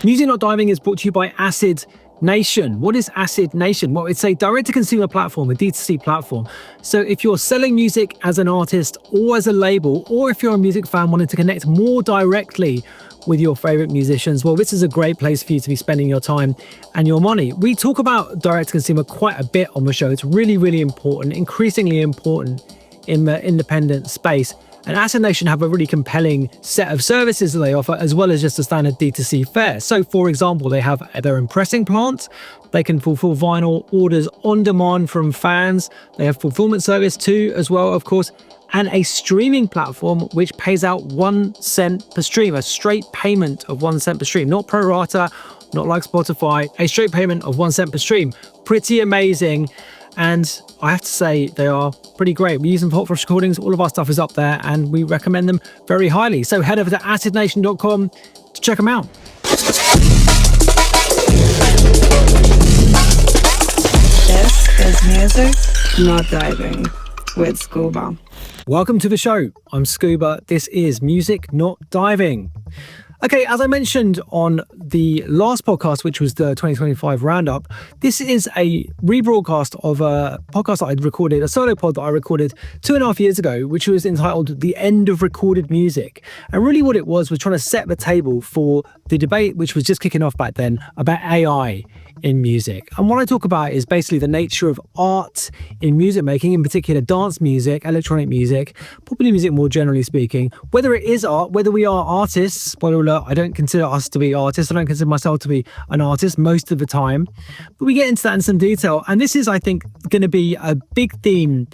Music Not Diving is brought to you by Acid Nation. What is Acid Nation? Well, it's a direct-to-consumer platform, a D2C platform. So if you're selling music as an artist or as a label, or if you're a music fan wanting to connect more directly with your favorite musicians, well, this is a great place for you to be spending your time and your money. We talk about direct-to-consumer quite a bit on the show. It's really, really important, increasingly important in the independent space. And Acid Nation have a really compelling set of services that they offer, as well as just a standard D2C fare. So, for example, they have their impressing plant. They can fulfill vinyl orders on demand from fans. They have fulfillment service too, as well, of course, and a streaming platform which pays out 1 cent per stream, a straight payment of 1 cent per stream, not pro rata, not like Spotify, a straight payment of 1 cent per stream. Pretty amazing. And I have to say, they are pretty great. We use them for Hot Flush recordings. All of our stuff is up there and we recommend them very highly. So head over to acidnation.com to check them out. This is Music Not Diving with Scuba. Welcome to the show. I'm Scuba. This is Music Not Diving. Okay, as I mentioned on the last podcast, which was the 2025 roundup, this is a rebroadcast of a podcast that I'd recorded, a solo pod that I recorded 2.5 years ago, which was entitled The End of Recorded Music. And really what it was trying to set the table for the debate, which was just kicking off back then, about AI in music. And what I talk about is basically the nature of art in music making, in particular dance music, electronic music, popular music more generally speaking, whether it is art, whether we are artists. Spoiler alert, I don't consider us to be artists. I don't consider myself to be an artist most of the time. But we get into that in some detail. And this is, I think, going to be a big theme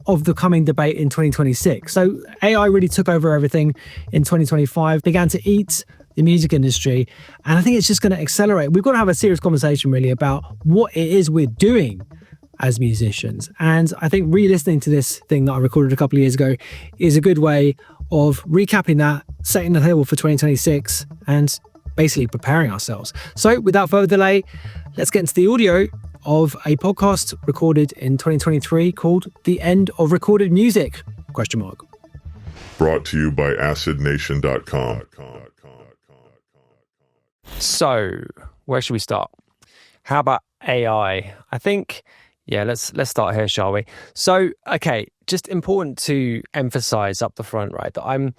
of the coming debate in 2026. So AI really took over everything in 2025, began to eat the music industry, and I think it's just going to accelerate. We've got to have a serious conversation really about what it is we're doing as musicians. And I think re-listening to this thing that I recorded a couple of years ago is a good way of recapping that, setting the table for 2026 and basically preparing ourselves. So without further delay, let's get into the audio of a podcast recorded in 2023 called The End of Recorded Music? Brought to you by acidnation.com. So, where should we start? How about AI? I think, let's start here, shall we? So, okay, just important to emphasize up the front, right, that I'm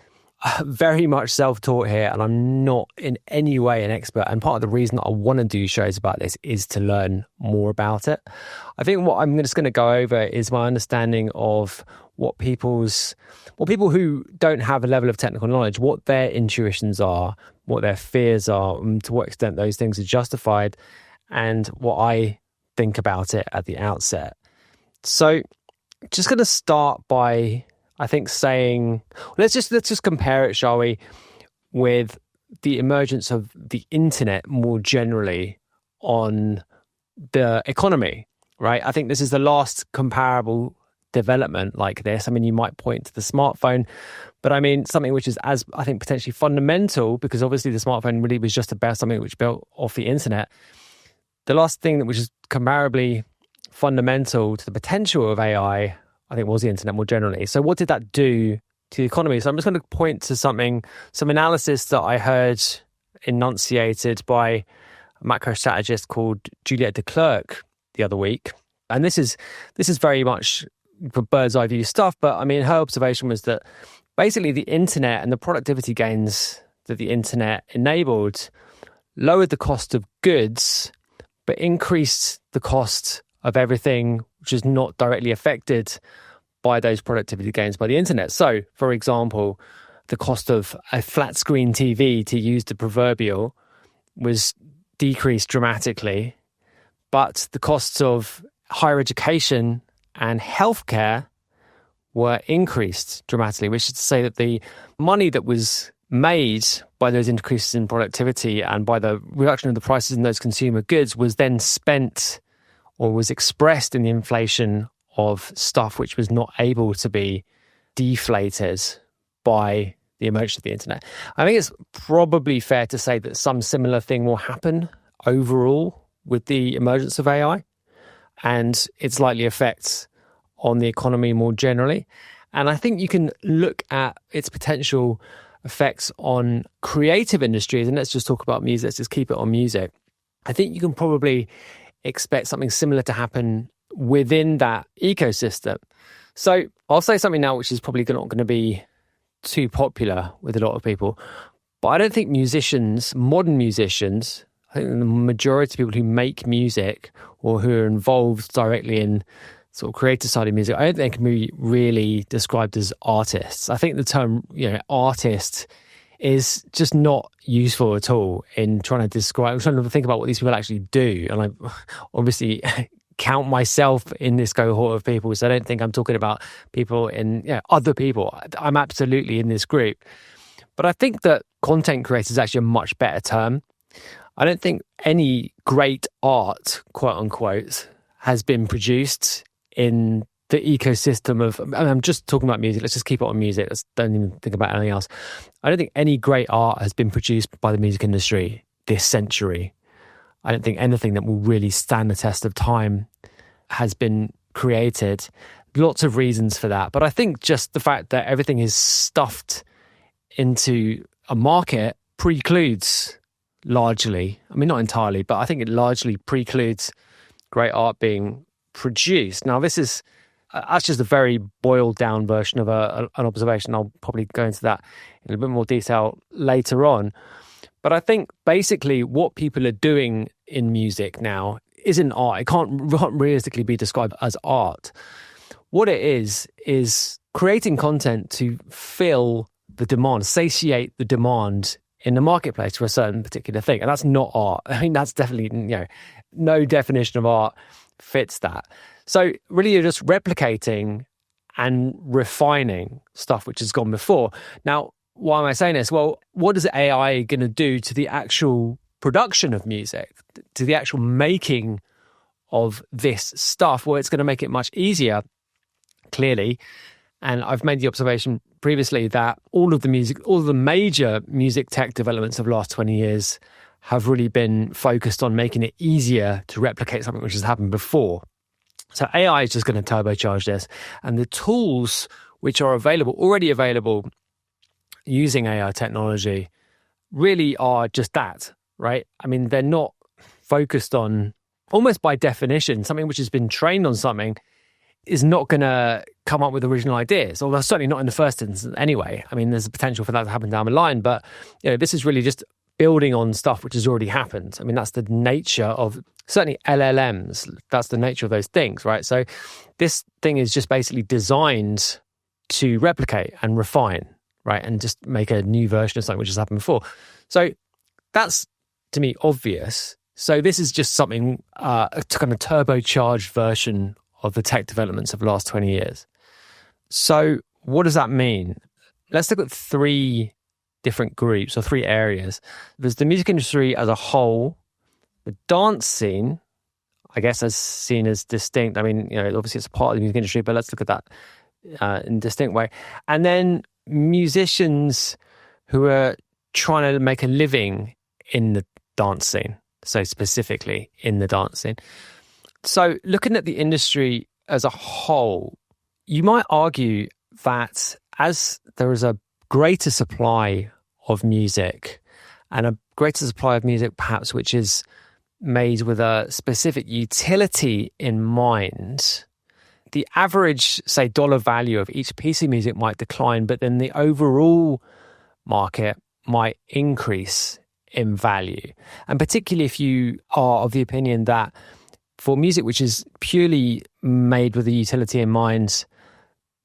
very much self-taught here and I'm not in any way an expert. And part of the reason that I want to do shows about this is to learn more about it. I think what I'm just going to go over is my understanding of what people who don't have a level of technical knowledge, what their intuitions are, what their fears are, and to what extent those things are justified, and what I think about it at the outset. So just going to start by, I think, saying, let's just compare it, shall we, with the emergence of the internet more generally on the economy, right? I think this is the last comparable development like this. I mean, you might point to the smartphone, but I mean, something which is as, I think, potentially fundamental, because obviously the smartphone really was just about something which built off the internet. The last thing that which is comparably fundamental to the potential of AI, I think, was the internet more generally. So what did that do to the economy? So I'm just going to point to some analysis that I heard enunciated by a macro strategist called Juliette de Klerk the other week. And this is very much for bird's eye view stuff, but I mean, her observation was that basically the internet and the productivity gains that the internet enabled lowered the cost of goods, but increased the cost of everything which is not directly affected by those productivity gains by the internet. So, for example, the cost of a flat screen TV, to use the proverbial, was decreased dramatically, but the costs of higher education and healthcare were increased dramatically, which is to say that the money that was made by those increases in productivity and by the reduction of the prices in those consumer goods was then spent or was expressed in the inflation of stuff which was not able to be deflated by the emergence of the internet. I think it's probably fair to say that some similar thing will happen overall with the emergence of AI and its likely effects on the economy more generally. And I think you can look at its potential effects on creative industries, and let's just talk about music, let's just keep it on music, I think you can probably expect something similar to happen within that ecosystem. So I'll say something now which is probably not going to be too popular with a lot of people, but I don't think musicians, modern musicians, I think the majority of people who make music or who are involved directly in sort of creative side of music, I don't think they can be really described as artists. I think the term, artist is just not useful at all in trying to describe, I'm trying to think about what these people actually do. And I obviously count myself in this cohort of people, so I don't think I'm talking about people in, other people. I'm absolutely in this group. But I think that content creator is actually a much better term. I don't think any great art, quote unquote, has been produced in the ecosystem of, I'm just talking about music, let's just keep it on music, let's don't even think about anything else. I don't think any great art has been produced by the music industry this century. I don't think anything that will really stand the test of time has been created. Lots of reasons for that. But I think just the fact that everything is stuffed into a market precludes largely, I mean, not entirely, but I think it largely precludes great art being produced. Now, that's just a very boiled down version of an observation. I'll probably go into that in a bit more detail later on. But I think basically what people are doing in music now isn't art. It can't realistically be described as art. What it is creating content to fill the demand, satiate the demand in the marketplace for a certain particular thing. And that's not art. I mean, that's definitely, no definition of art fits that. So really you're just replicating and refining stuff which has gone before. Now, why am I saying this? Well, what is AI going to do to the actual production of music, to the actual making of this stuff? Well, it's going to make it much easier, clearly. And I've made the observation previously that all of the major music tech developments of the last 20 years have really been focused on making it easier to replicate something which has happened before. So AI is just going to turbocharge this. And the tools which are already available using AI technology really are just that, right? I mean, they're not focused on, almost by definition, something which has been trained on something is not going to come up with original ideas, or certainly not in the first instance anyway. I mean, there's a potential for that to happen down the line, but this is really just building on stuff which has already happened. I mean, that's the nature of, certainly LLMs, that's the nature of those things, right? So this thing is just basically designed to replicate and refine, right? And just make a new version of something which has happened before. So that's, to me, obvious. So this is just something, a kind of turbocharged version of the tech developments of the last 20 years. So what does that mean? Let's look at three different groups or three areas. There's the music industry as a whole, the dance scene, I guess, as seen as distinct. I mean, obviously it's a part of the music industry, but let's look at that in a distinct way. And then musicians who are trying to make a living in the dance scene, so specifically in the dance scene. So looking at the industry as a whole, you might argue that as there is a greater supply of music, and a greater supply of music perhaps which is made with a specific utility in mind, the average, say, dollar value of each piece of music might decline, but then the overall market might increase in value. And particularly if you are of the opinion that for music which is purely made with a utility in mind,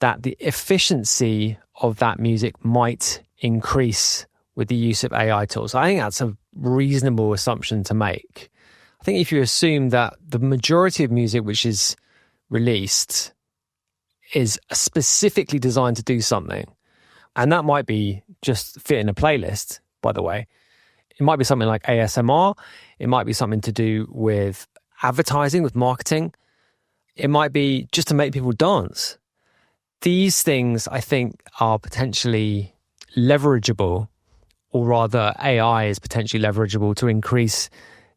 that the efficiency of that music might increase with the use of AI tools. I think that's a reasonable assumption to make. I think if you assume that the majority of music which is released is specifically designed to do something, and that might be just fit in a playlist, by the way. It might be something like ASMR. It might be something to do with advertising, with marketing. It might be just to make people dance. These things, I think, are potentially leverageable, or rather AI is potentially leverageable to increase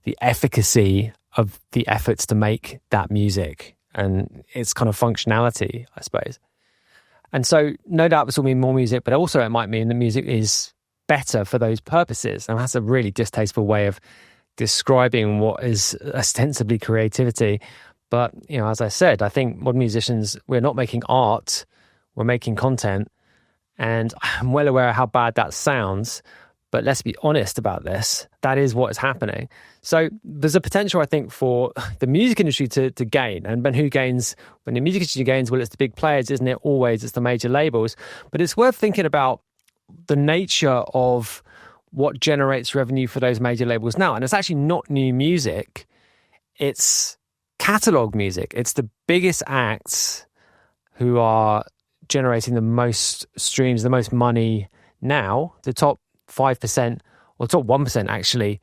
the efficacy of the efforts to make that music and its kind of functionality, I suppose. And so no doubt this will mean more music, but also it might mean the music is better for those purposes. And that's a really distasteful way of describing what is ostensibly creativity. But, as I said, I think modern musicians, we're not making art, we're making content. And I'm well aware of how bad that sounds, but let's be honest about this. That is what is happening. So there's a potential, I think, for the music industry to gain. And who gains? When the music industry gains, well, it's the big players, isn't it? Always, it's the major labels. But it's worth thinking about the nature of what generates revenue for those major labels now. And it's actually not new music. It's catalog music. It's the biggest acts who are generating the most streams, the most money now, the top 5% or top 1% actually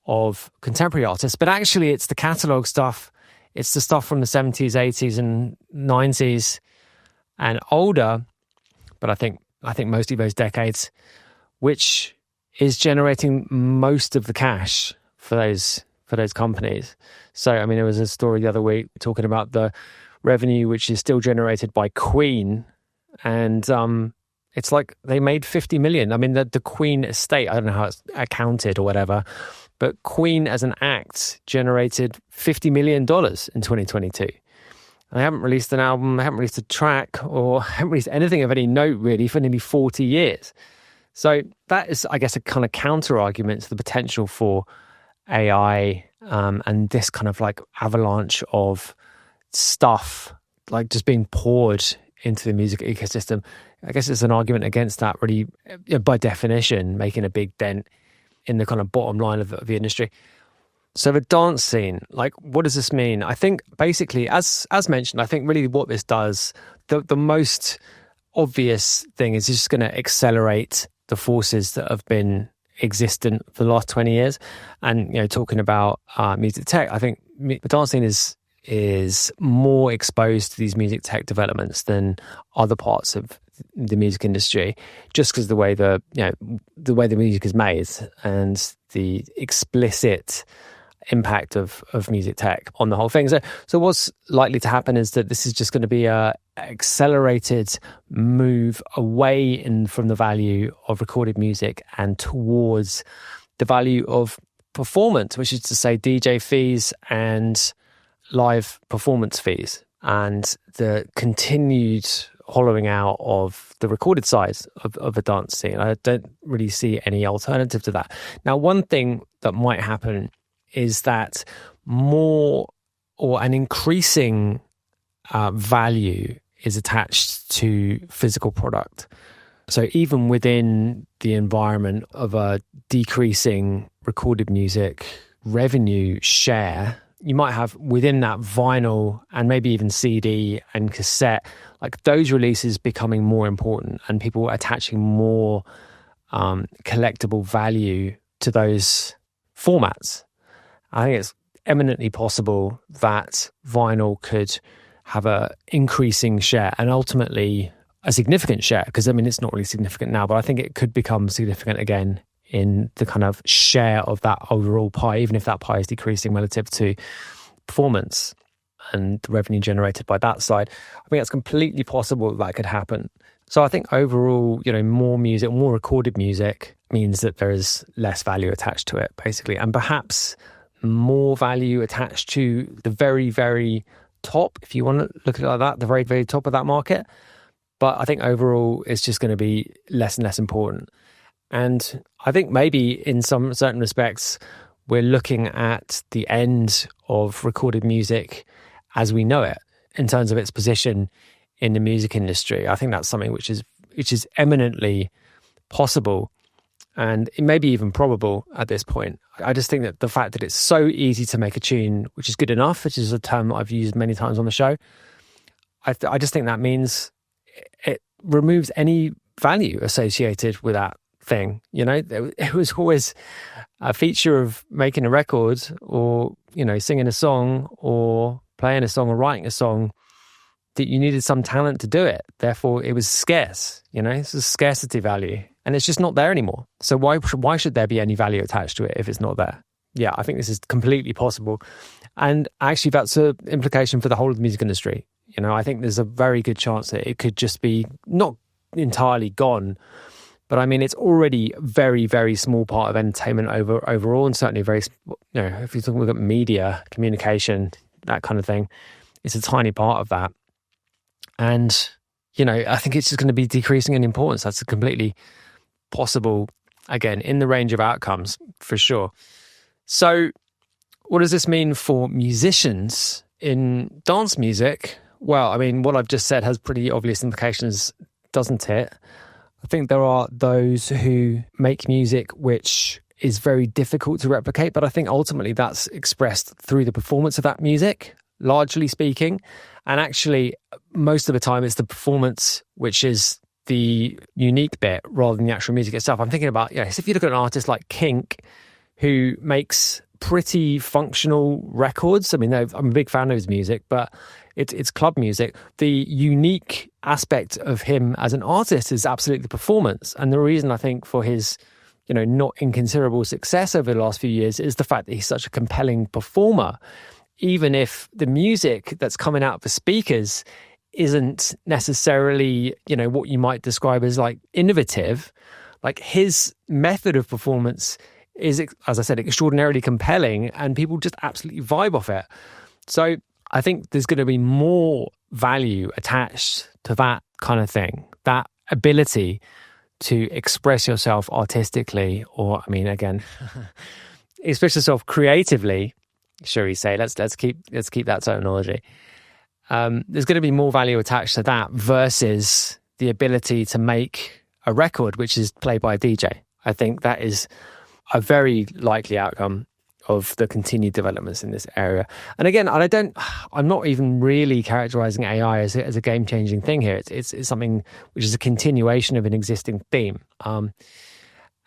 of contemporary artists. But actually it's the catalog stuff. It's the stuff from the 70s, 80s and 90s and older. But I think mostly those decades, which is generating most of the cash for those companies. So, I mean, there was a story the other week talking about the revenue which is still generated by Queen, and it's like they made 50 million. I mean, the Queen estate, I don't know how it's accounted or whatever, but Queen as an act generated $50 million in 2022. They haven't released an album, they haven't released a track, or haven't released anything of any note really for nearly 40 years. So that is, I guess, a kind of counter argument to the potential for AI and this kind of like avalanche of stuff like just being poured into the music ecosystem. I guess it's an argument against that, really, by definition, making a big dent in the kind of bottom line of the industry. So the dance scene, like, what does this mean? I think basically, as mentioned, I think really what this does, the most obvious thing is it's just going to accelerate the forces that have been existent for the last 20 years. And, talking about music tech, I think the dance scene is more exposed to these music tech developments than other parts of the music industry, just because the way the way the music is made and the explicit impact of music tech on the whole thing. So what's likely to happen is that this is just going to be a accelerated move away from the value of recorded music and towards the value of performance, which is to say DJ fees and live performance fees, and the continued hollowing out of the recorded side of the dance scene. I don't really see any alternative to that. Now, one thing that might happen is that more or an increasing value is attached to physical product. So even within the environment of a decreasing recorded music revenue share, you might have within that vinyl and maybe even CD and cassette, like those releases becoming more important and people attaching more collectible value to those formats. I think it's eminently possible that vinyl could have a increasing share and ultimately a significant share, because I mean it's not really significant now, but I think it could become significant again in the kind of share of that overall pie, even if that pie is decreasing relative to performance and the revenue generated by that side. I think it's completely possible that could happen. So I think overall, more music, more recorded music means that there is less value attached to it, basically, and perhaps more value attached to the very, very top, if you want to look at it like that, the very, very top of that market. But I think overall, it's just going to be less and less important. And I think maybe in some certain respects, we're looking at the end of recorded music as we know it in terms of its position in the music industry. I think that's something which is eminently possible, and it may be even probable at this point. I just think that the fact that it's so easy to make a tune, which is good enough, which is a term that I've used many times on the show, I just think that means it removes any value associated with that thing. It was always a feature of making a record or, singing a song or playing a song or writing a song that you needed some talent to do it. Therefore, it was scarce, it's a scarcity value. And it's just not there anymore. So why should there be any value attached to it if it's not there? Yeah, I think this is completely possible. And actually, that's an implication for the whole of the music industry. You know, I think there's a very good chance that it could just be not entirely gone, but I mean, it's already a very, very small part of entertainment overall, and certainly very, you know, if you're talking about media, communication, that kind of thing, it's a tiny part of that. And, you know, I think it's just going to be decreasing in importance. That's a completely possible, again, in the range of outcomes, for sure. So what does this mean for musicians in dance music? Well, I mean, what I've just said has pretty obvious implications, doesn't it? I think there are those who make music which is very difficult to replicate, but I think ultimately that's expressed through the performance of that music, largely speaking. And actually, most of the time, it's the performance which is the unique bit rather than the actual music itself. I'm thinking about, yes, if you look at an artist like Kink, who makes pretty functional records. I mean, I'm a big fan of his music, but it's club music. The unique aspect of him as an artist is absolutely the performance. And the reason I think for his, you know, not inconsiderable success over the last few years is the fact that he's such a compelling performer. Even if the music that's coming out of the speakers isn't necessarily, you know, what you might describe as like innovative, like his method of performance is, as I said, extraordinarily compelling, and people just absolutely vibe off it. So I think there's going to be more value attached to that kind of thing, that ability to express yourself artistically, or, I mean, again, express yourself creatively, shall we say. Let's keep that terminology. There's going to be more value attached to that versus the ability to make a record which is played by a DJ. I think that is a very likely outcome of the continued developments in this area. And again, I'm not even really characterizing AI as a game-changing thing here. It's something which is a continuation of an existing theme.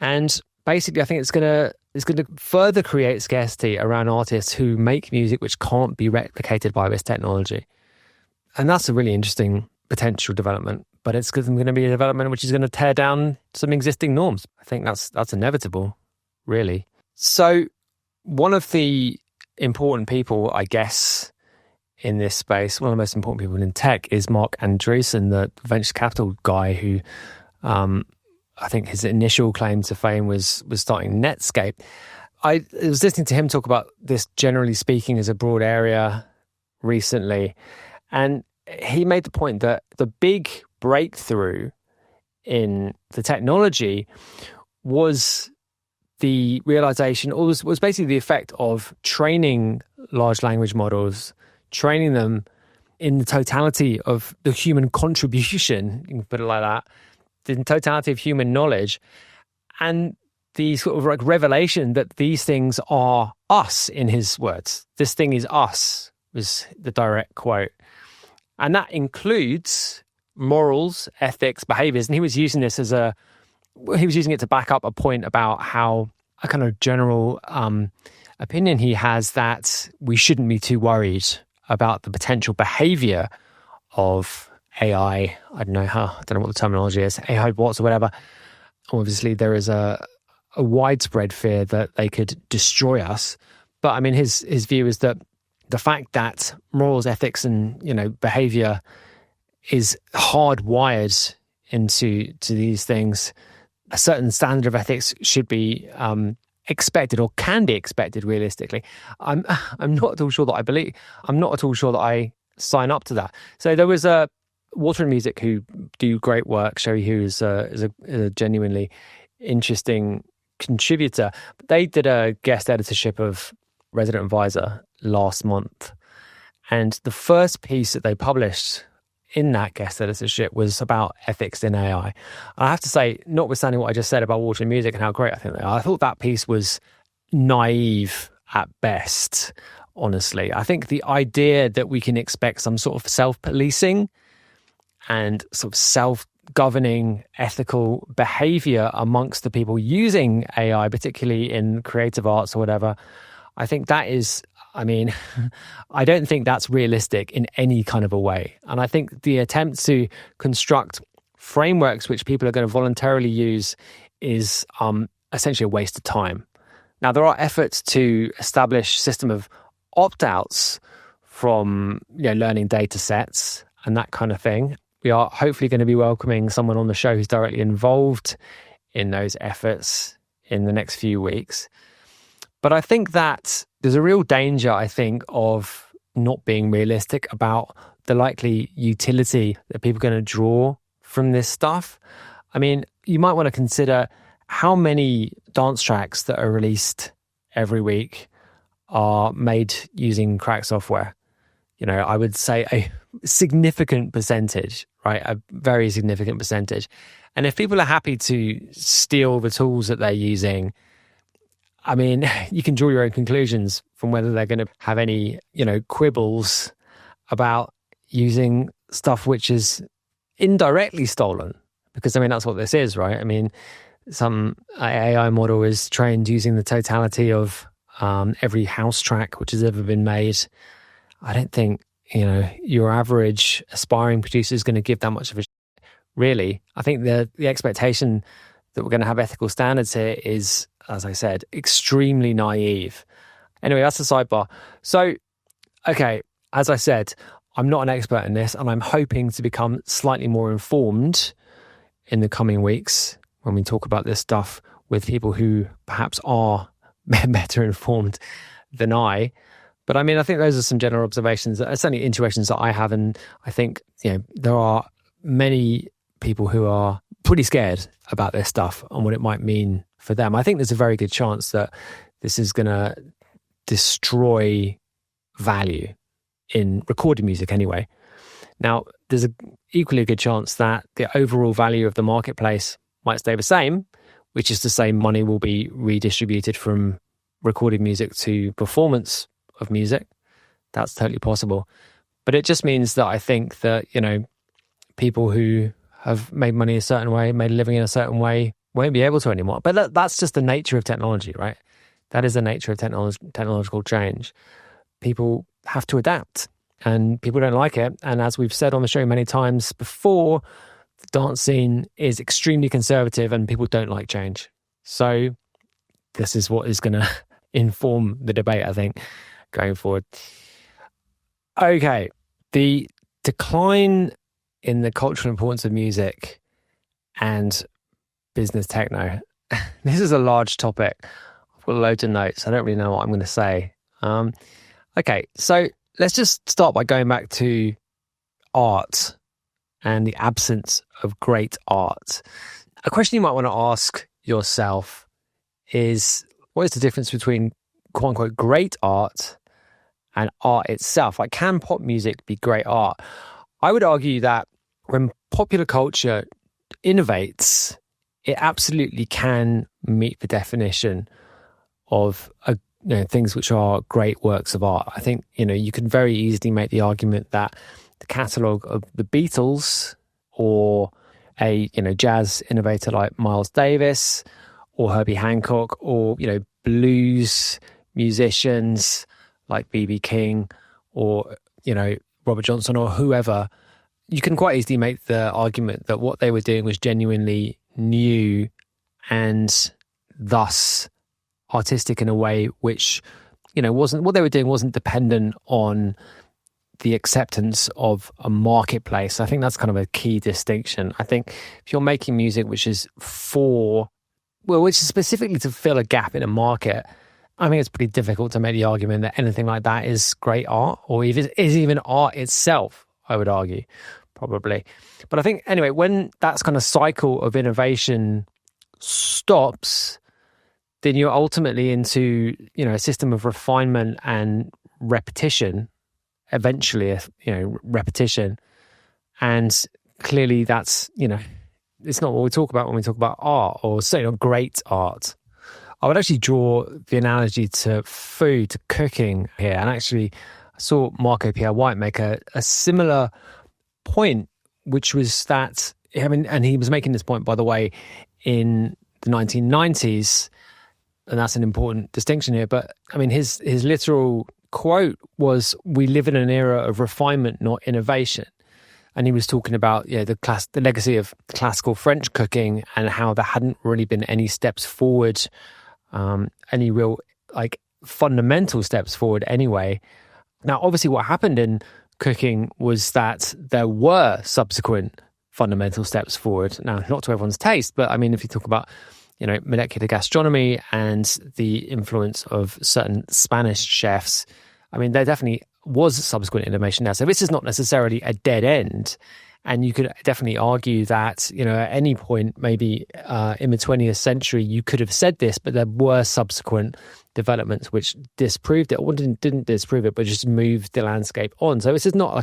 And basically, I think it's going to further create scarcity around artists who make music which can't be replicated by this technology. And that's a really interesting potential development. But it's going to be a development which is going to tear down some existing norms. I think that's inevitable, really. So one of the important people, I guess, in this space, one of the most important people in tech is Mark Andreessen, the venture capital guy who I think his initial claim to fame was starting Netscape. I was listening to him talk about this, generally speaking, as a broad area recently. And he made the point that the big breakthrough in the technology was the realization, or was basically the effect of training large language models, training them in the totality of the human contribution, you can put it like that, the totality of human knowledge, and the sort of like revelation that these things are us, in his words. This thing is us, was the direct quote. And that includes morals, ethics, behaviors. And he was using this he was using it to back up a point about how a kind of general opinion he has that we shouldn't be too worried about the potential behavior of AI. I don't know what the terminology is, AI bots or whatever. Obviously, there is a widespread fear that they could destroy us. But I mean, his view is that the fact that morals, ethics, and, you know, behavior is hardwired into these things, a certain standard of ethics should be expected, or can be expected realistically. I'm not at all sure that I believe. I'm not at all sure that I sign up to that. So there was a Water and Music, who do great work. Sherry Hu is a genuinely interesting contributor. They did a guest editorship of Resident Advisor last month, and the first piece that they published in that guest editorship was about ethics in AI. I have to say, notwithstanding what I just said about Water and Music and how great I think they are, I thought that piece was naive at best, honestly. I think the idea that we can expect some sort of self-policing and sort of self-governing ethical behavior amongst the people using AI, particularly in creative arts or whatever, I think that is, I mean, I don't think that's realistic in any kind of a way. And I think the attempt to construct frameworks which people are going to voluntarily use is essentially a waste of time. Now, there are efforts to establish a system of opt-outs from learning data sets and that kind of thing. We are hopefully going to be welcoming someone on the show who's directly involved in those efforts in the next few weeks. But I think that there's a real danger, I think, of not being realistic about the likely utility that people are going to draw from this stuff. I mean, you might want to consider how many dance tracks that are released every week are made using crack software. I would say a significant percentage, right? A very significant percentage. And if people are happy to steal the tools that they're using, I mean, you can draw your own conclusions from whether they're going to have any, quibbles about using stuff which is indirectly stolen. Because, I mean, that's what this is, right? I mean, some AI model is trained using the totality of every house track which has ever been made. I don't think, your average aspiring producer is going to give that much of a really. I think the expectation that we're going to have ethical standards here is, as I said, extremely naive. Anyway, that's the sidebar. So, okay, as I said, I'm not an expert in this, and I'm hoping to become slightly more informed in the coming weeks when we talk about this stuff with people who perhaps are better informed than I. But I mean, I think those are some general observations, certainly intuitions that I have. And I think, there are many people who are pretty scared about this stuff and what it might mean for them. I think there's a very good chance that this is going to destroy value in recorded music anyway. Now, there's an equally good chance that the overall value of the marketplace might stay the same, which is to say money will be redistributed from recorded music to performance of music. That's totally possible. But it just means that I think that, people who have made money a certain way, made a living in a certain way, won't be able to anymore. But that's just the nature of technology, right? That is the nature of technological change. People have to adapt, and people don't like it. And as we've said on the show many times before, the dance scene is extremely conservative and people don't like change. So this is what is going to inform the debate, I think, going forward. Okay, the decline in the cultural importance of music and business techno. This is a large topic. I've got loads of notes. I don't really know what I'm going to say. Okay, so let's just start by going back to art and the absence of great art. A question you might want to ask yourself is, what is the difference between quote unquote great art and art itself? Like, can pop music be great art? I would argue that when popular culture innovates, it absolutely can meet the definition of things which are great works of art. I think, you can very easily make the argument that the catalogue of the Beatles, or a, jazz innovator like Miles Davis or Herbie Hancock, or, blues musicians like B.B. King or, Robert Johnson or whoever, you can quite easily make the argument that what they were doing was genuinely new and thus artistic in a way which, wasn't, what they were doing wasn't dependent on the acceptance of a marketplace. I think that's kind of a key distinction. I think if you're making music which is which is specifically to fill a gap in a market, I think it's pretty difficult to make the argument that anything like that is great art, or even is even art itself, I would argue, probably. But I think, anyway, when that kind of cycle of innovation stops, then you're ultimately into, a system of refinement and repetition, eventually, repetition. And clearly that's, it's not what we talk about when we talk about art, or certainly not great art. I would actually draw the analogy to food, to cooking here. And actually, I saw Marco Pierre White make a similar point, which was that, and he was making this point, by the way, in the 1990s, and that's an important distinction here. But I mean, his literal quote was, "We live in an era of refinement, not innovation." And he was talking about the legacy of classical French cooking, and how there hadn't really been any steps forward, any real fundamental steps forward anyway, Now, obviously, what happened in cooking was that there were subsequent fundamental steps forward. Now, not to everyone's taste, but I mean, if you talk about, molecular gastronomy and the influence of certain Spanish chefs, I mean, there definitely was subsequent innovation there. So this is not necessarily a dead end. And you could definitely argue that, at any point, maybe in the 20th century, you could have said this, but there were subsequent developments which disproved it, or didn't disprove it, but just moved the landscape on. So this is not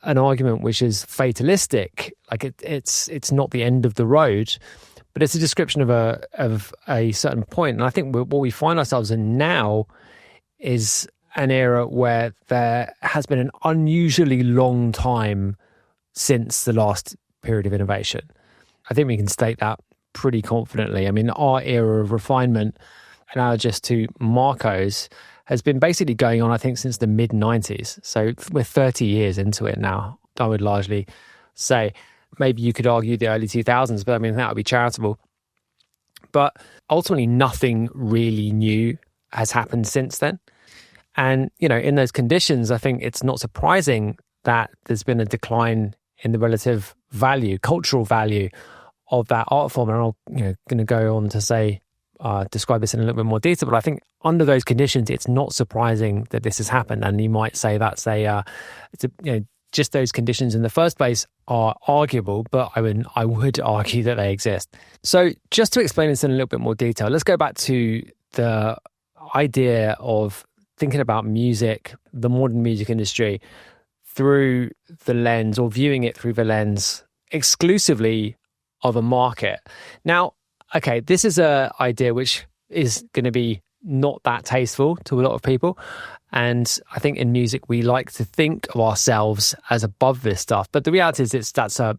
an argument which is fatalistic. Like it's not the end of the road, but it's a description of a certain point. And I think what we find ourselves in now is an era where there has been an unusually long time since the last period of innovation. I think we can state that pretty confidently. I mean, our era of refinement, analogous to Marco's, has been basically going on, I think, since the mid-90s. So we're 30 years into it now, I would largely say. Maybe you could argue the early 2000s, but I mean, that would be charitable. But ultimately, nothing really new has happened since then. And, in those conditions, I think it's not surprising that there's been a decline in the relative value, cultural value of that art form. And I'm going to go on to say, describe this in a little bit more detail, but I think under those conditions, it's not surprising that this has happened. And you might say that's just those conditions in the first place are arguable, but I would argue that they exist. So just to explain this in a little bit more detail, let's go back to the idea of thinking about music, the modern music industry, through the lens, or viewing it through the lens exclusively of a market. Now, okay, this is an idea which is going to be not that tasteful to a lot of people. And I think in music, we like to think of ourselves as above this stuff. But the reality is that's a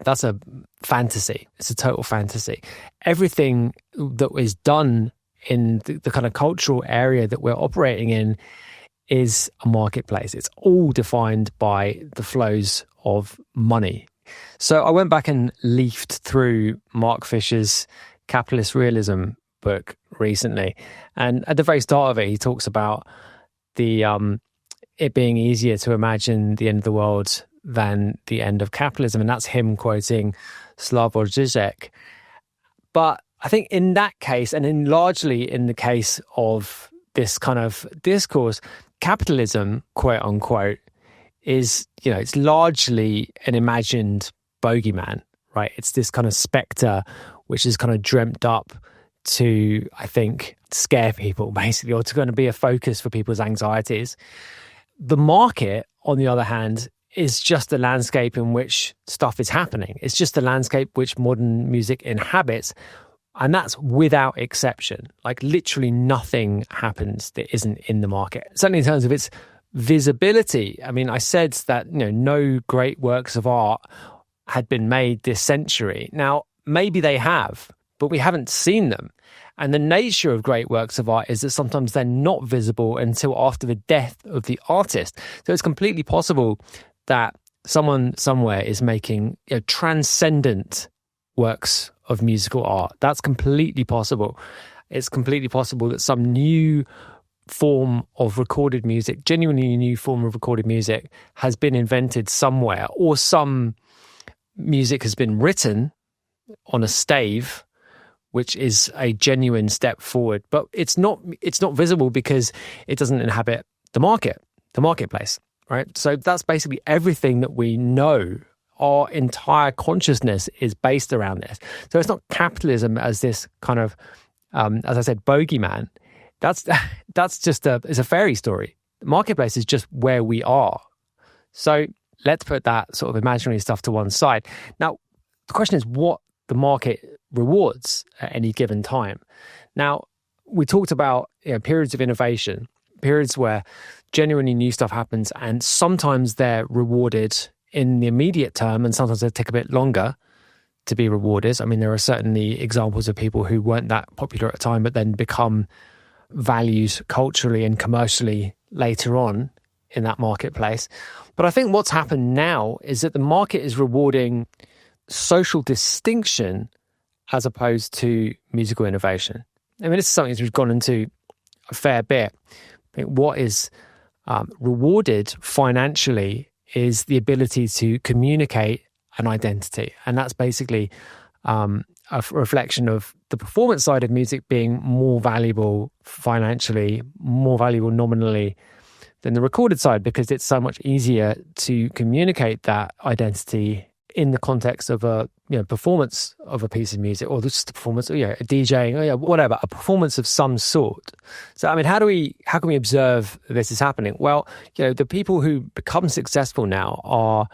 fantasy. It's a total fantasy. Everything that is done in the kind of cultural area that we're operating in is a marketplace. It's all defined by the flows of money. So I went back and leafed through Mark Fisher's Capitalist Realism book recently. And at the very start of it, he talks about it being easier to imagine the end of the world than the end of capitalism. And that's him quoting Slavoj Žižek. But I think in that case, and largely in the case of this kind of discourse, capitalism, quote unquote, is, it's largely an imagined bogeyman, right? It's this kind of spectre which is kind of dreamt up to, I think, scare people, basically, or to kind of be a focus for people's anxieties. The market, on the other hand, is just the landscape in which stuff is happening. It's just the landscape which modern music inhabits. And that's without exception. Like literally nothing happens that isn't in the market. Certainly in terms of its visibility. I mean, I said that, no great works of art had been made this century. Now, maybe they have, but we haven't seen them. And the nature of great works of art is that sometimes they're not visible until after the death of the artist. So it's completely possible that someone somewhere is making transcendent works of musical art. That's completely possible. It's completely possible that some new form of recorded music, genuinely new form of recorded music, has been invented somewhere, or some music has been written on a stave, which is a genuine step forward. But it's not visible because it doesn't inhabit the marketplace, right? So that's basically everything that we know. Our entire consciousness is based around this. So it's not capitalism as this kind of, as I said, bogeyman. That's just it's a fairy story. The marketplace is just where we are. So let's put that sort of imaginary stuff to one side. Now, the question is what the market rewards at any given time. Now, we talked about periods of innovation, periods where genuinely new stuff happens, and sometimes they're rewarded in the immediate term, and sometimes they take a bit longer to be rewarded. I mean, there are certainly examples of people who weren't that popular at the time, but then become valued culturally and commercially later on in that marketplace. But I think what's happened now is that the market is rewarding social distinction as opposed to musical innovation. I mean, this is something that we've gone into a fair bit. I think what is rewarded financially is the ability to communicate an identity. And that's basically a reflection of the performance side of music being more valuable financially, more valuable nominally than the recorded side, because it's so much easier to communicate that identity in the context of a performance of a piece of music, or just a performance, a DJing, whatever, a performance of some sort. So, I mean, how can we observe this is happening? Well, the people who become successful now are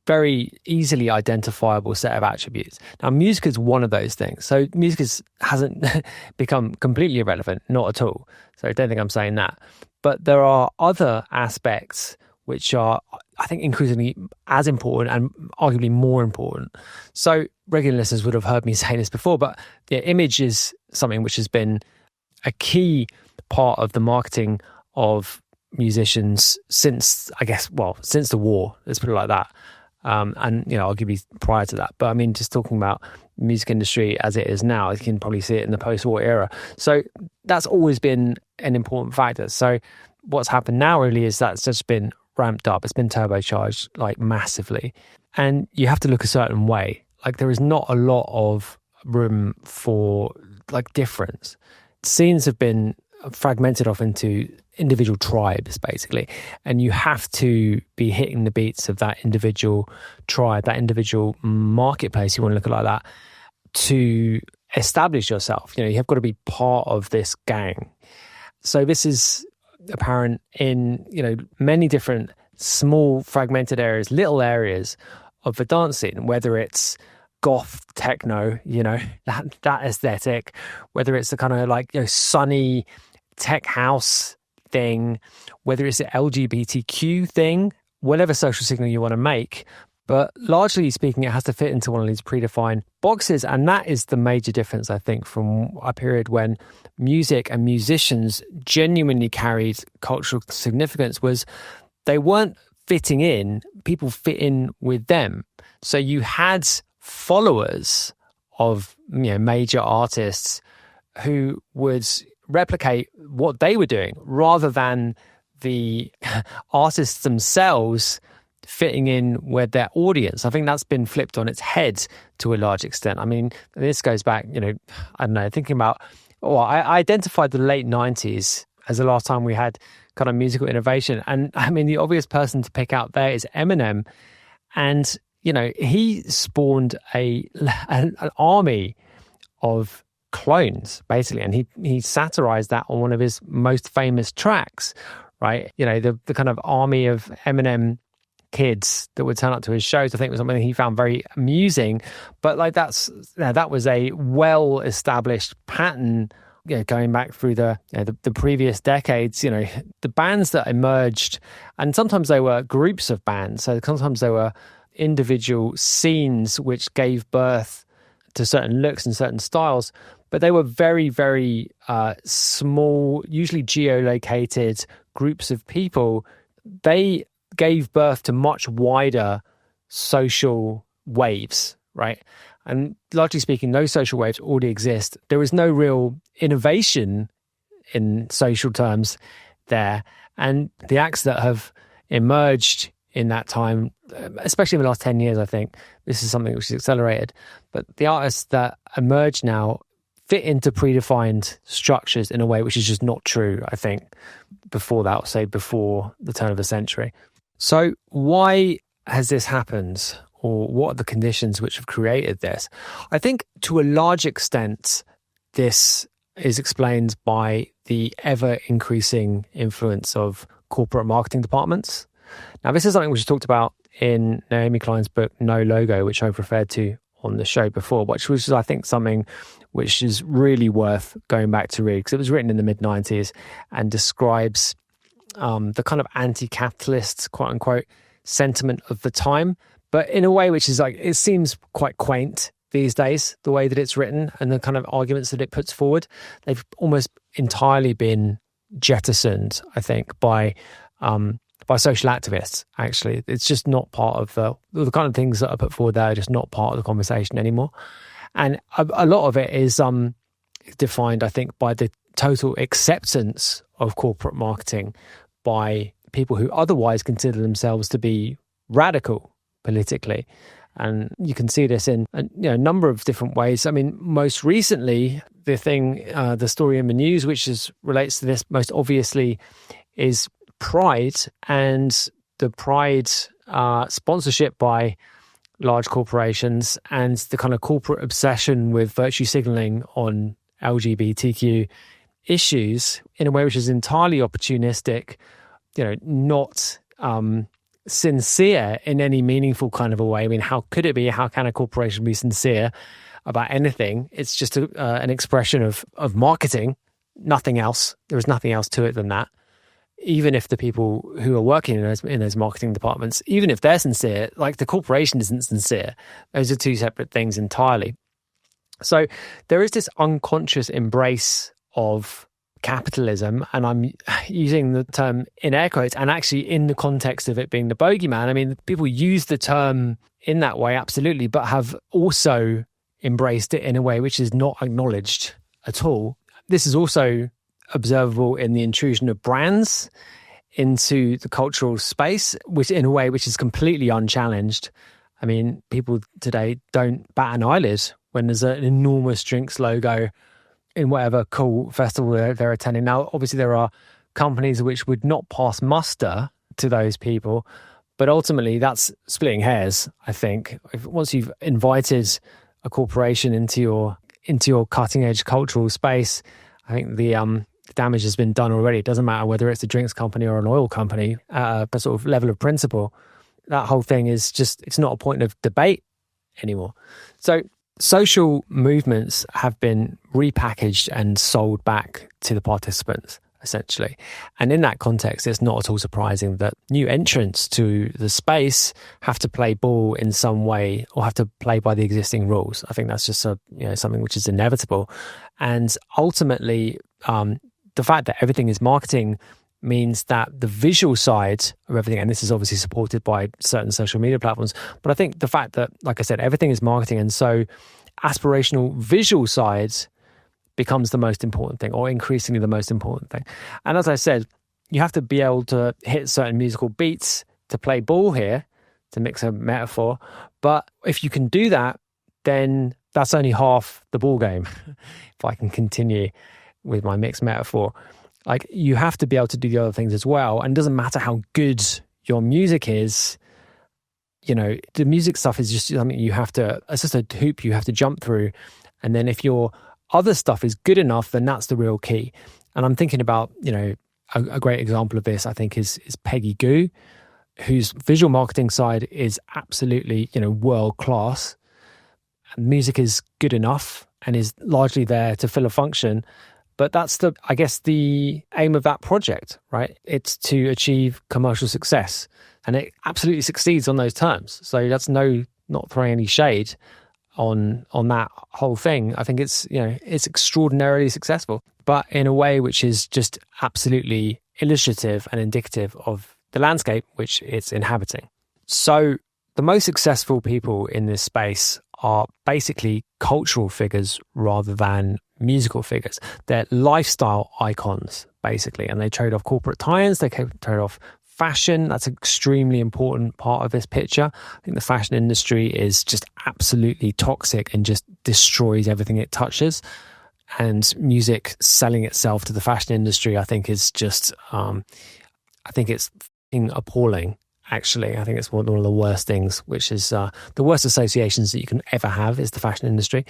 very easily identifiable set of attributes. Now, music is one of those things. So music hasn't become completely irrelevant, not at all. So I don't think I'm saying that. But there are other aspects which are, I think, increasingly as important and arguably more important. So regular listeners would have heard me say this before, but image is something which has been a key part of the marketing of musicians since the war, let's put it like that. And arguably prior to that. But I mean, just talking about music industry as it is now, you can probably see it in the post-war era. So that's always been an important factor. So what's happened now really is that's just been ramped up. It's been turbocharged like massively. And you have to look a certain way. Like there is not a lot of room for like difference. Scenes have been fragmented off into individual tribes, basically, and you have to be hitting the beats of that individual tribe, that individual marketplace, you want to look at it like that, to establish yourself. You have got to be part of this gang. So this is apparent in many different small fragmented areas, little areas of the dance scene, whether it's goth techno, that aesthetic, whether it's the kind of like sunny tech house thing, whether it's the LGBTQ thing, whatever social signal you want to make. But largely speaking, it has to fit into one of these predefined boxes. And that is the major difference, I think, from a period when music and musicians genuinely carried cultural significance, was they weren't fitting in, people fit in with them. So you had followers of major artists who would replicate what they were doing rather than the artists themselves fitting in with their audience. I think that's been flipped on its head to a large extent. I mean, this goes back, I don't know, thinking about, I identified the late 90s as the last time we had kind of musical innovation. And I mean, the obvious person to pick out there is Eminem. And, he spawned an army of clones, basically, and he satirized that on one of his most famous tracks, right? The kind of army of Eminem kids that would turn up to his shows, I think, was something he found very amusing. But like that was a well-established pattern, going back through the previous decades. The bands that emerged, and sometimes they were groups of bands, so sometimes they were individual scenes which gave birth to certain looks and certain styles, but they were very, very small, usually geolocated groups of people. They gave birth to much wider social waves, right? And largely speaking, those social waves already exist. There is no real innovation in social terms there. And the acts that have emerged in that time, especially in the last 10 years, I think this is something which is accelerated. But the artists that emerge now fit into predefined structures in a way which is just not true, I think, before that, say before the turn of the century. So why has this happened? Or what are the conditions which have created this? I think to a large extent, this is explained by the ever-increasing influence of corporate marketing departments. Now, this is something which is talked about in Naomi Klein's book, No Logo, which I've referred to on the show before, which was, I think, something which is really worth going back to read, because it was written in the mid-90s and describes the kind of anti-capitalist, quote-unquote, sentiment of the time, but in a way which is like, it seems quite quaint these days, the way that it's written and the kind of arguments that it puts forward. They've almost entirely been jettisoned, I think, by social activists, actually. It's just not part of the kind of things that are put forward there are just not part of the conversation anymore. And a lot of it is defined, I think, by the total acceptance of corporate marketing by people who otherwise consider themselves to be radical politically. And you can see this in a number of different ways. I mean, most recently, the story in the news, which relates to this most obviously, is Pride, and the Pride sponsorship by large corporations and the kind of corporate obsession with virtue signaling on LGBTQ issues in a way which is entirely opportunistic, not sincere in any meaningful kind of a way. I mean, how could it be? How can a corporation be sincere about anything? It's just an expression of marketing, nothing else. There is nothing else to it than that. Even if the people who are working in those marketing departments, even if they're sincere, like the corporation isn't sincere. Those are two separate things entirely. So there is this unconscious embrace of capitalism, and I'm using the term in air quotes, and actually in the context of it being the bogeyman. I mean, people use the term in that way, absolutely, but have also embraced it in a way which is not acknowledged at all. This is also observable in the intrusion of brands into the cultural space, which in a way which is completely unchallenged. I mean, people today don't bat an eyelid when there's an enormous drinks logo in whatever cool festival they're attending. Now, obviously, there are companies which would not pass muster to those people, but ultimately that's splitting hairs, I think. Once you've invited a corporation into your cutting edge cultural space, I think the damage has been done already. It doesn't matter whether it's a drinks company or an oil company, a sort of level of principle. That whole thing is just, it's not a point of debate anymore. So social movements have been repackaged and sold back to the participants, essentially. And in that context, it's not at all surprising that new entrants to the space have to play ball in some way or have to play by the existing rules. I think that's just something which is inevitable. And ultimately, the fact that everything is marketing means that the visual side of everything, and this is obviously supported by certain social media platforms, but I think the fact that, like I said, everything is marketing, and so aspirational visual side becomes the most important thing, or increasingly the most important thing. And as I said, you have to be able to hit certain musical beats to play ball here, to mix a metaphor. But if you can do that, then that's only half the ball game, if I can continue with my mixed metaphor. Like, you have to be able to do the other things as well. And it doesn't matter how good your music is, the music stuff is just something it's just a hoop you have to jump through. And then if your other stuff is good enough, then that's the real key. And I'm thinking about, a great example of this, I think, is Peggy Gou, whose visual marketing side is absolutely, world class. Music is good enough and is largely there to fill a function. But that's the aim of that project, right? It's to achieve commercial success, and it absolutely succeeds on those terms. So that's not throwing any shade on that whole thing. I think it's extraordinarily successful, but in a way which is just absolutely illustrative and indicative of the landscape which it's inhabiting. So the most successful people in this space are basically cultural figures rather than musical figures. They're lifestyle icons, basically, and they trade off corporate tie-ins, they trade off fashion. That's an extremely important part of this picture. I think the fashion industry is just absolutely toxic and just destroys everything it touches. And music selling itself to the fashion industry, I think, is just, I think it's appalling. Actually, I think it's one of the worst things, which is the worst associations that you can ever have is the fashion industry.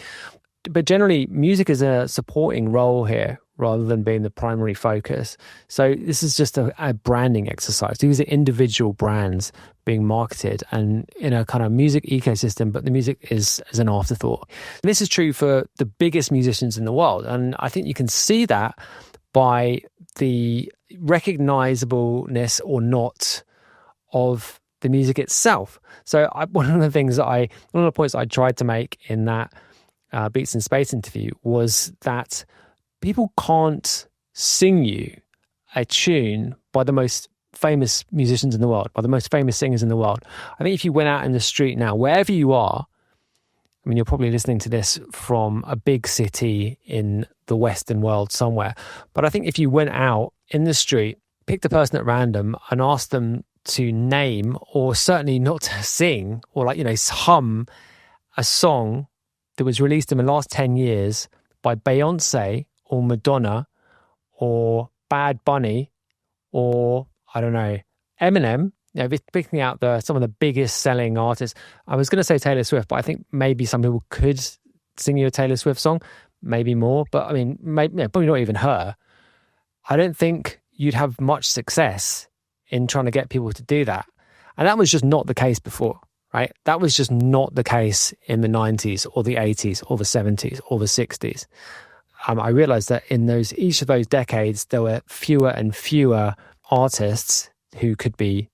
But generally, music is a supporting role here rather than being the primary focus. So this is just a branding exercise. These are individual brands being marketed and in a kind of music ecosystem, but the music is as an afterthought. And this is true for the biggest musicians in the world. And I think you can see that by the recognizableness or not of the music itself. So one of the points I tried to make in that Beats in Space interview was that people can't sing you a tune by the most famous musicians in the world, by the most famous singers in the world. I think if you went out in the street now, wherever you are, I mean, you're probably listening to this from a big city in the Western world somewhere, but I think if you went out in the street picked a person at random and asked them to name, or certainly not to sing, or like, hum a song that was released in the last 10 years by Beyonce or Madonna or Bad Bunny or, I don't know, Eminem, picking out some of the biggest selling artists. I was going to say Taylor Swift, but I think maybe some people could sing you a Taylor Swift song, maybe more, but I mean, probably not even her. I don't think you'd have much success in trying to get people to do that. And that was just not the case before, right? That was just not the case in the 90s or the 80s or the 70s or the 60s. I realized that in each of those decades, there were fewer and fewer artists who could be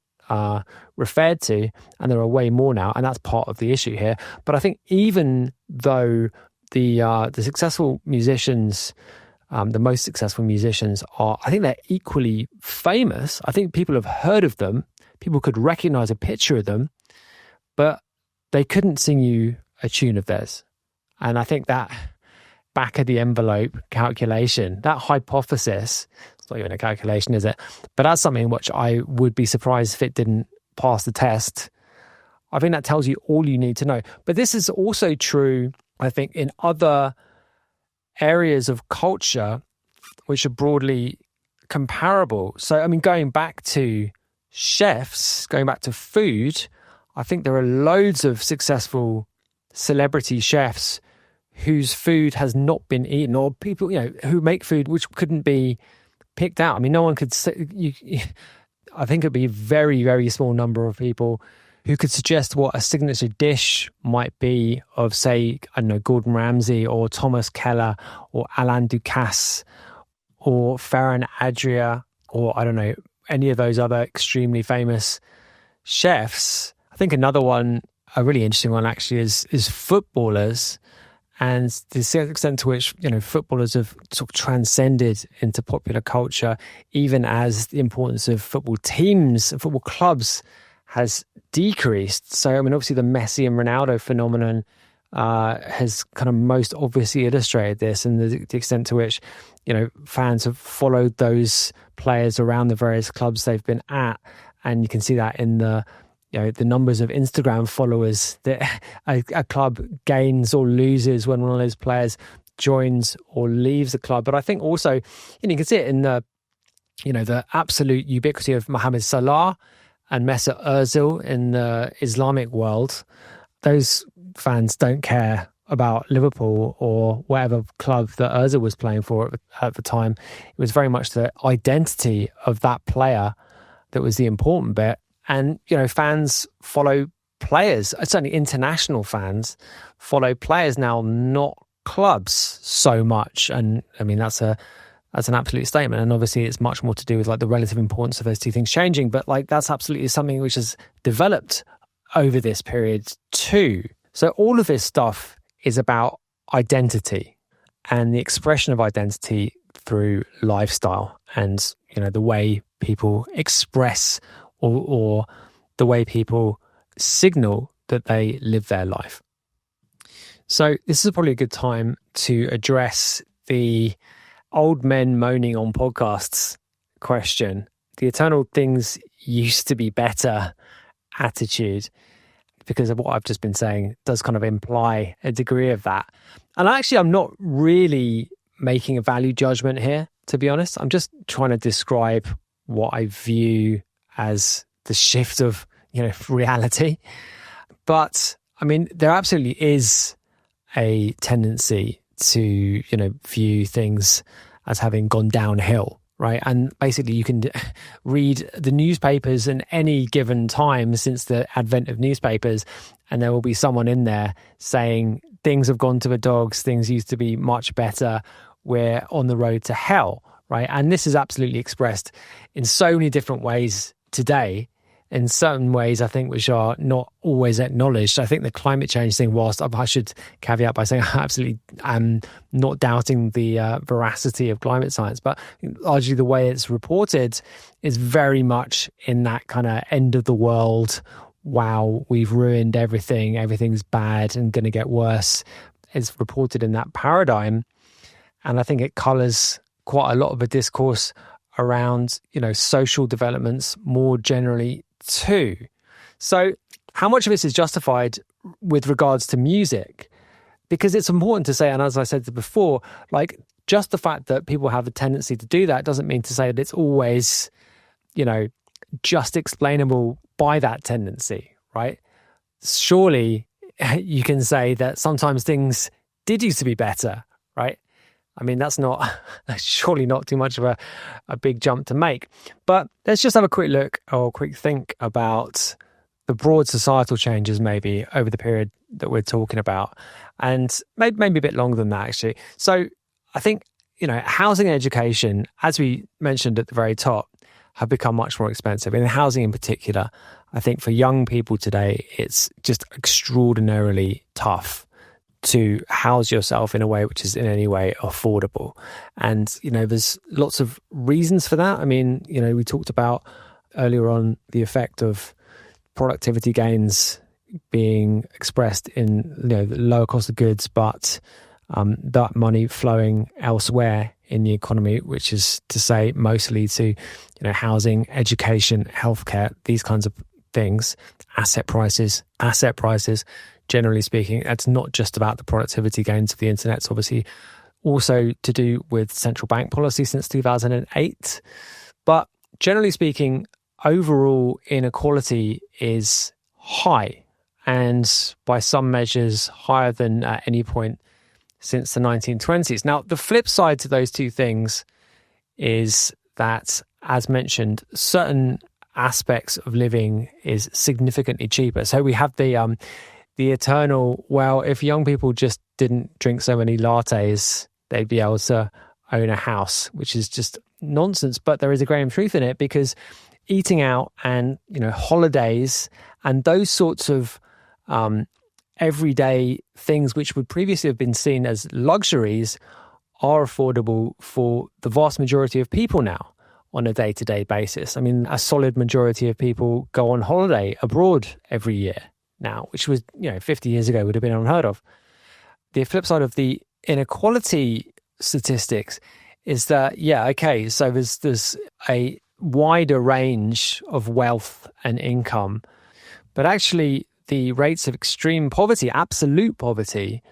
referred to, and there are way more now, and that's part of the issue here. But I think even though the successful musicians, the most successful musicians I think they're equally famous. I think people have heard of them. People could recognize a picture of them, but they couldn't sing you a tune of theirs. And I think that back of the envelope calculation, that hypothesis, it's not even a calculation, is it? But that's something which I would be surprised if it didn't pass the test. I think that tells you all you need to know. But this is also true, I think, in other areas of culture which are broadly comparable. So, I mean, going back to chefs, going back to food, I think there are loads of successful celebrity chefs whose food has not been eaten, or people, who make food which couldn't be picked out. I mean, no one could say, I think it'd be a very, very small number of people who could suggest what a signature dish might be of, say, I don't know, Gordon Ramsay or Thomas Keller or Alain Ducasse or Ferran Adria or, I don't know, any of those other extremely famous chefs. I think another one, a really interesting one actually, is footballers, and the extent to which, footballers have sort of transcended into popular culture, even as the importance of football teams and football clubs has decreased. So, I mean, obviously the Messi and Ronaldo phenomenon has kind of most obviously illustrated this, and the extent to which, fans have followed those players around the various clubs they've been at. And you can see that in the numbers of Instagram followers that a club gains or loses when one of those players joins or leaves a club. But I think also, you can see it in the absolute ubiquity of Mohamed Salah and Mesut Ozil in the Islamic world. Those fans don't care about Liverpool or whatever club that Ozil was playing for at the time. It was very much the identity of that player that was the important bit. And, fans follow players, certainly international fans follow players now, not clubs so much. And I mean, that's an absolute statement. And obviously it's much more to do with like the relative importance of those two things changing. But like, that's absolutely something which has developed over this period too. So all of this stuff is about identity and the expression of identity through lifestyle and, the way people express or the way people signal that they live their life. So this is probably a good time to address the old men moaning on podcasts question, the eternal things used to be better attitude, because of what I've just been saying does kind of imply a degree of that. And actually, I'm not really making a value judgment here, to be honest. I'm just trying to describe what I view as the shift of, reality. But I mean, there absolutely is a tendency to, view things as having gone downhill, right? And basically you can read the newspapers in any given time since the advent of newspapers, and there will be someone in there saying things have gone to the dogs, things used to be much better, we're on the road to hell, right? And this is absolutely expressed in so many different ways today, in certain ways, I think, which are not always acknowledged. I think the climate change thing, whilst I should caveat by saying I absolutely am not doubting the veracity of climate science, but largely the way it's reported is very much in that kind of end of the world, wow, we've ruined everything, everything's bad and going to get worse. It's reported in that paradigm. And I think it colours quite a lot of the discourse around, social developments more generally too. So how much of this is justified with regards to music? Because it's important to say, and as I said before, like just the fact that people have a tendency to do that doesn't mean to say that it's always, just explainable by that tendency, right? Surely you can say that sometimes things did used to be better, right? I mean, that's surely not too much of a big jump to make. But let's just have a quick look or a quick think about the broad societal changes maybe over the period that we're talking about, and maybe a bit longer than that, actually. So I think, housing and education, as we mentioned at the very top, have become much more expensive. And housing in particular, I think for young people today, it's just extraordinarily tough to house yourself in a way which is in any way affordable. And, there's lots of reasons for that. I mean, we talked about earlier on the effect of productivity gains being expressed in, the lower cost of goods, but that money flowing elsewhere in the economy, which is to say mostly to, housing, education, healthcare, these kinds of things, asset prices, generally speaking. It's not just about the productivity gains of the internet. It's obviously also to do with central bank policy since 2008. But generally speaking, overall inequality is high, and by some measures higher than at any point since the 1920s. Now, the flip side to those two things is that, as mentioned, certain aspects of living is significantly cheaper. So we have the eternal, well, if young people just didn't drink so many lattes, they'd be able to own a house, which is just nonsense. But there is a grain of truth in it, because eating out and, holidays and those sorts of everyday things which would previously have been seen as luxuries are affordable for the vast majority of people now on a day-to-day basis. I mean, a solid majority of people go on holiday abroad every year now, which was, 50 years ago would have been unheard of. The flip side of the inequality statistics is that, so there's a wider range of wealth and income, but actually the rates of extreme poverty, absolute poverty,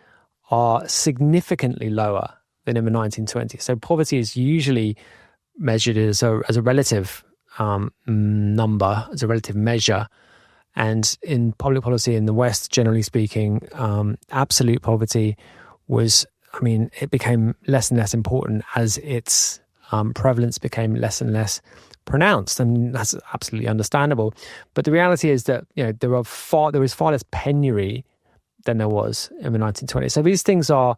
are significantly lower than in the 1920s. So poverty is usually measured as a relative number, as a relative measure. And in public policy in the West, generally speaking, absolute poverty it became less and less important as its prevalence became less and less pronounced. I mean, that's absolutely understandable. But the reality is that, there is far less penury than there was in the 1920s. So these things are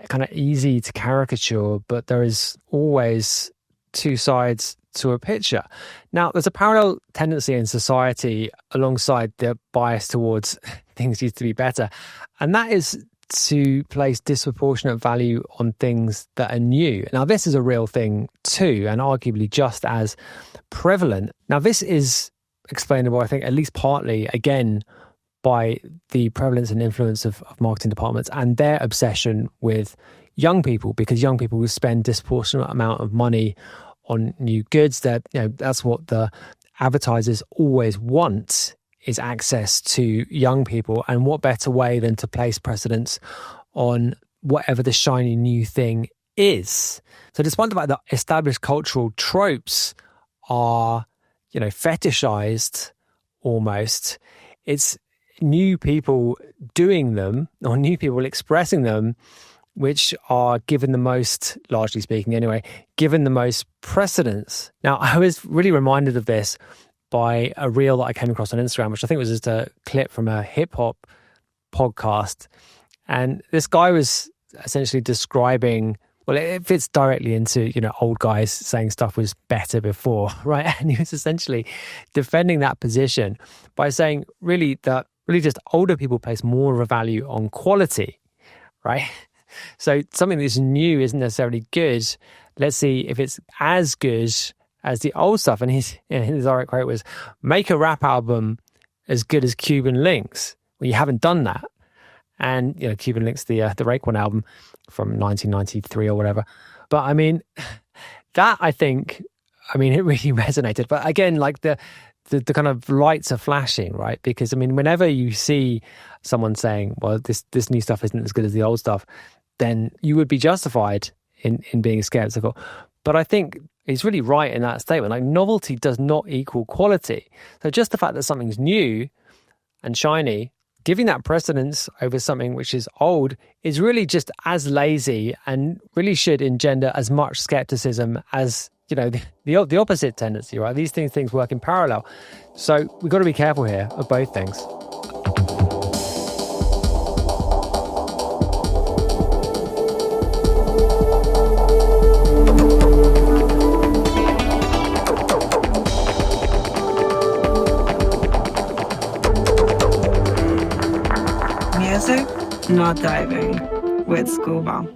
kind of easy to caricature, but there is always two sides to a picture. Now, there's a parallel tendency in society alongside the bias towards things used to be better, and that is to place disproportionate value on things that are new. Now, this is a real thing too, and arguably just as prevalent. Now, this is explainable, I think, at least partly, again, by the prevalence and influence of marketing departments and their obsession with young people, because young people will spend disproportionate amount of money on new goods. That that's what the advertisers always want, is access to young people. And what better way than to place precedence on whatever the shiny new thing is. So despite the fact that established cultural tropes are, fetishized almost, it's new people doing them, or new people expressing them, which are given the most, largely speaking anyway, given the most precedence. Now, I was really reminded of this by a reel that I came across on Instagram, which I think was just a clip from a hip hop podcast. And this guy was essentially describing, well, it fits directly into, old guys saying stuff was better before, right? And he was essentially defending that position by saying really just older people place more of a value on quality, right? So something that's new isn't necessarily good. Let's see if it's as good as the old stuff. And his direct quote was, make a rap album as good as Cuban Links. Well, you haven't done that. And, Cuban Links, the Raekwon album from 1993 or whatever. But I mean, that I think I mean, it really resonated. But again, like the kind of lights are flashing, right? Because I mean, whenever you see someone saying, well, this new stuff isn't as good as the old stuff, then you would be justified in being skeptical. But I think he's really right in that statement. Like, novelty does not equal quality. So just the fact that something's new and shiny, giving that precedence over something which is old is really just as lazy and really should engender as much skepticism as, you know, the opposite tendency, right? These things work in parallel. So we've got to be careful here of both things. Music, not diving, with Scuba.